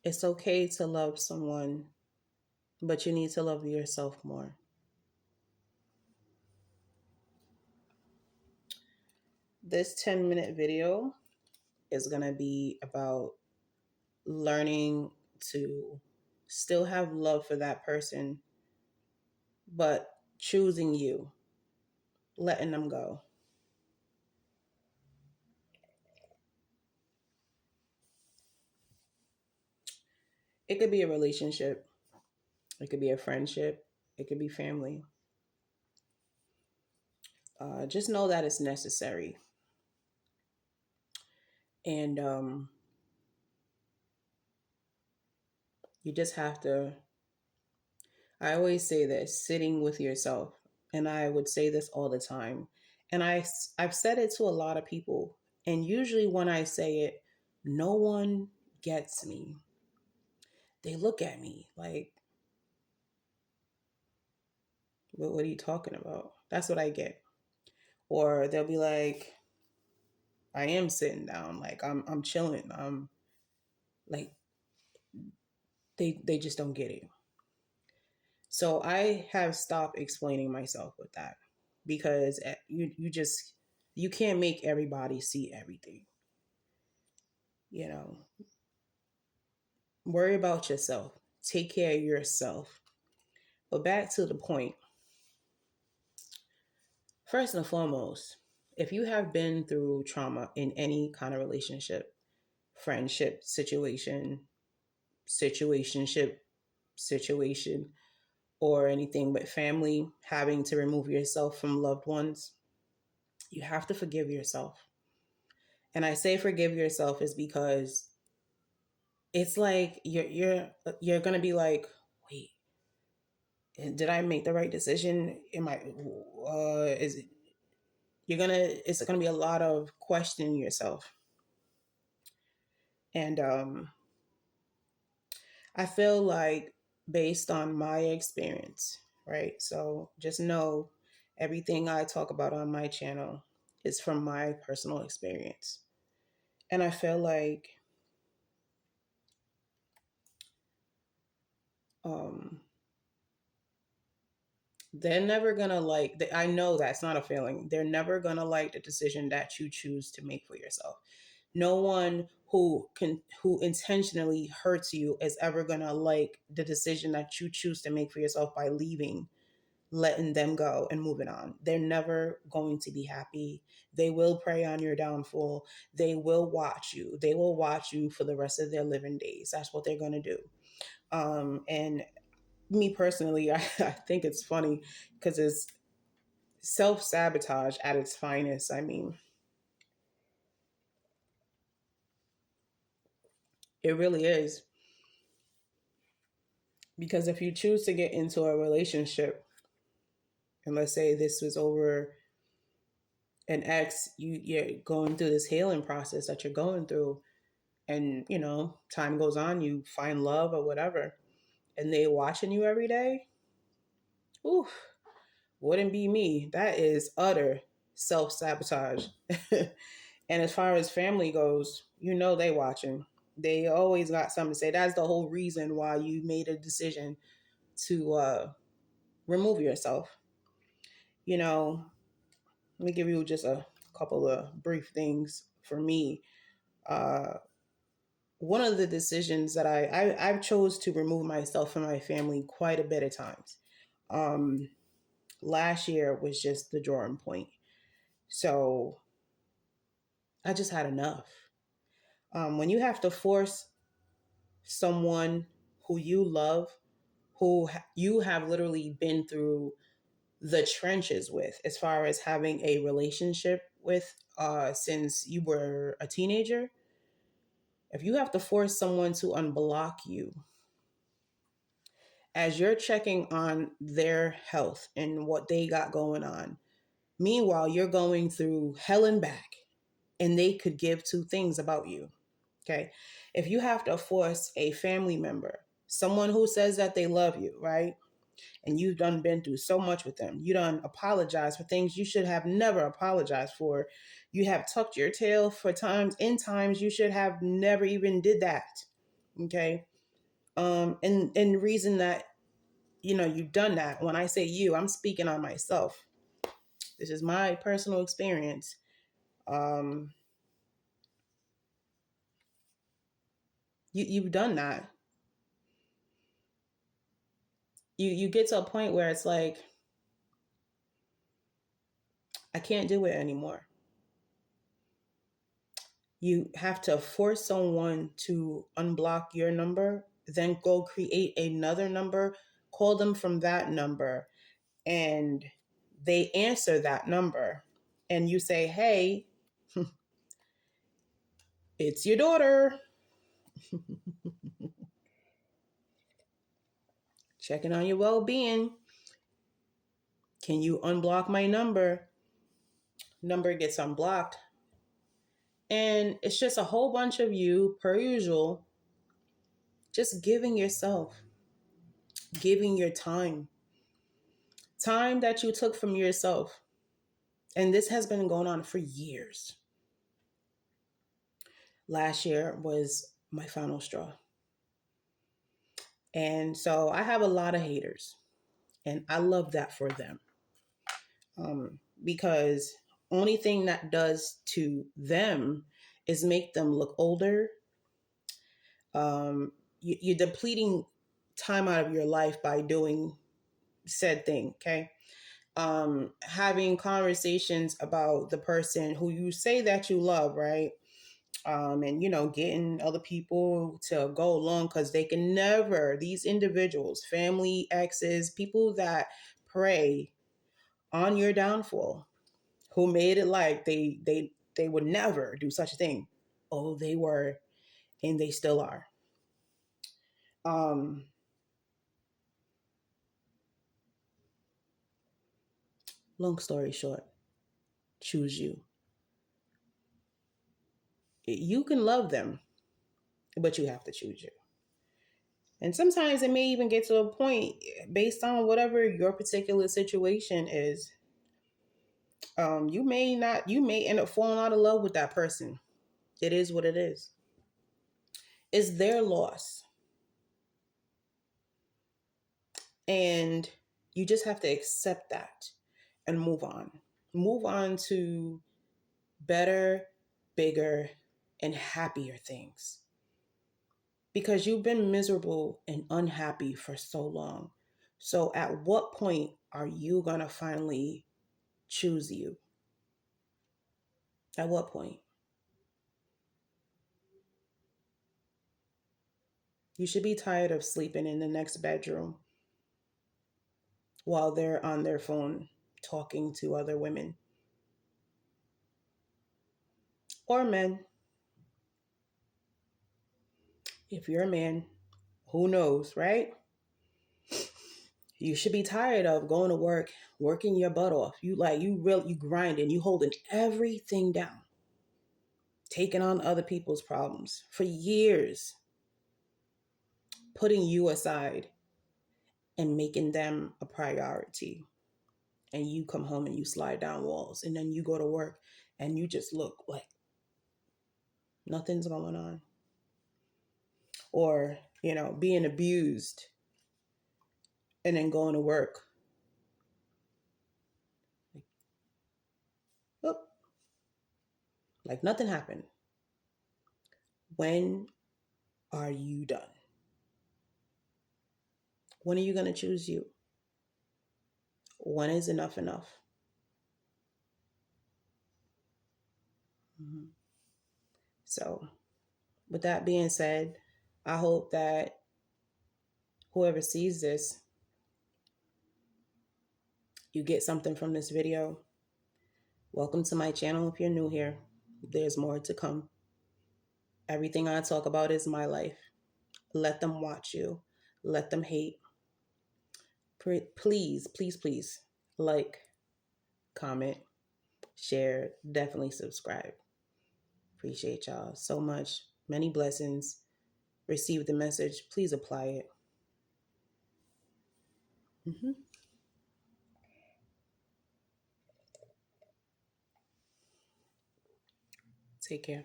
It's okay to love someone, but you need to love yourself more. This 10-minute video is going to be about learning to still have love for that person, but choosing you, letting them go. It could be a relationship, it could be a friendship, it could be family. Just know that it's necessary. And you just have to, I always say this, sitting with yourself. And I would say this all the time. And I've said it to a lot of people. And usually when I say it, no one gets me. They look at me like, what are you talking about? That's what I get. Or they'll be like, I am sitting down, like I'm chilling. I'm like, they just don't get it. So I have stopped explaining myself with that, because you can't make everybody see everything. You know, worry about yourself. Take care of yourself. But back to the point. First and foremost, if you have been through trauma in any kind of relationship, friendship, situationship, situation, or anything but family, having to remove yourself from loved ones, you have to forgive yourself. And I say forgive yourself is because it's like you're gonna be like, wait, did I make the right decision? Am I is it you're gonna it's gonna be a lot of questioning yourself. And I feel like, based on my experience, right? So just know everything I talk about on my channel is from my personal experience. And I feel like um, they're never gonna like, I know that's not a feeling. They're never gonna like the decision that you choose to make for yourself. No one who intentionally hurts you is ever gonna like the decision that you choose to make for yourself by leaving, letting them go and moving on. They're never going to be happy. They will prey on your downfall. They will watch you. They will watch you for the rest of their living days. That's what they're going to do. And me personally, I think it's funny because it's self sabotage at its finest. I mean, it really is. Because if you choose to get into a relationship, and let's say this was over an ex, you're going through this healing process that you're going through, and time goes on, you find love or whatever, and they watching you every day. Ooh, wouldn't be me. That is utter self-sabotage. And as far as family goes, they watching. They always got something to say. That's the whole reason why you made a decision to remove yourself. Let me give you just a couple of brief things for me. uh One of the decisions that I've chose to remove myself from my family quite a bit of times. Um, Last year was just the drawing point. So I just had enough. When you have to force someone who you love, you have literally been through the trenches with, as far as having a relationship with, since you were a teenager, if you have to force someone to unblock you as you're checking on their health and what they got going on. Meanwhile, you're going through hell and back, and they could give two things about you. Okay. If you have to force a family member, someone who says that they love you, right? And you've done been through so much with them. You done apologize for things you should have never apologized for. You have tucked your tail for times you should have never even did that. Okay. And the reason that, you've done that, when I say you, I'm speaking on myself. This is my personal experience. Um, you've done that. You get to a point where it's like, I can't do it anymore. You have to force someone to unblock your number, then go create another number, call them from that number, and they answer that number. And you say, hey, it's your daughter. Checking on your well being. Can you unblock my number? Number gets unblocked. And it's just a whole bunch of you, per usual, just giving yourself, giving your time that you took from yourself. And this has been going on for years. Last year was my final straw. And so I have a lot of haters, and I love that for them. Because only thing that does to them is make them look older. You're depleting time out of your life by doing said thing, okay? Having conversations about the person who you say that you love, right? And getting other people to go along, because they can never, these individuals, family, exes, people that prey on your downfall, who made it like they would never do such a thing. Oh, they were, and they still are. um Long story short, choose you. You can love them, but you have to choose you. And sometimes it may even get to a point, based on whatever your particular situation is, you may end up falling out of love with that person. It is what it is. It's their loss. And you just have to accept that and move on. Move on to better, bigger, and happier things. Because you've been miserable and unhappy for so long. So at what point are you going to finally choose you? At what point? You should be tired of sleeping in the next bedroom while they're on their phone talking to other women or men. If you're a man, who knows, right? You should be tired of going to work, working your butt off. You grinding, you holding everything down, taking on other people's problems for years, putting you aside and making them a priority. And you come home and you slide down walls, and then you go to work and you just look like nothing's going on. Or, being abused and then going to work. Like, like nothing happened. When are you done? When are you going to choose you? When is enough enough? Mm-hmm. So, with that being said, I hope that whoever sees this, you get something from this video. Welcome to my channel if you're new here. There's more to come. Everything I talk about is my life. Let them watch you. Let them hate. Please, please, please, like, comment, share, definitely subscribe. Appreciate y'all so much. Many blessings. Receive the message. Please apply it. Mm-hmm. Take care.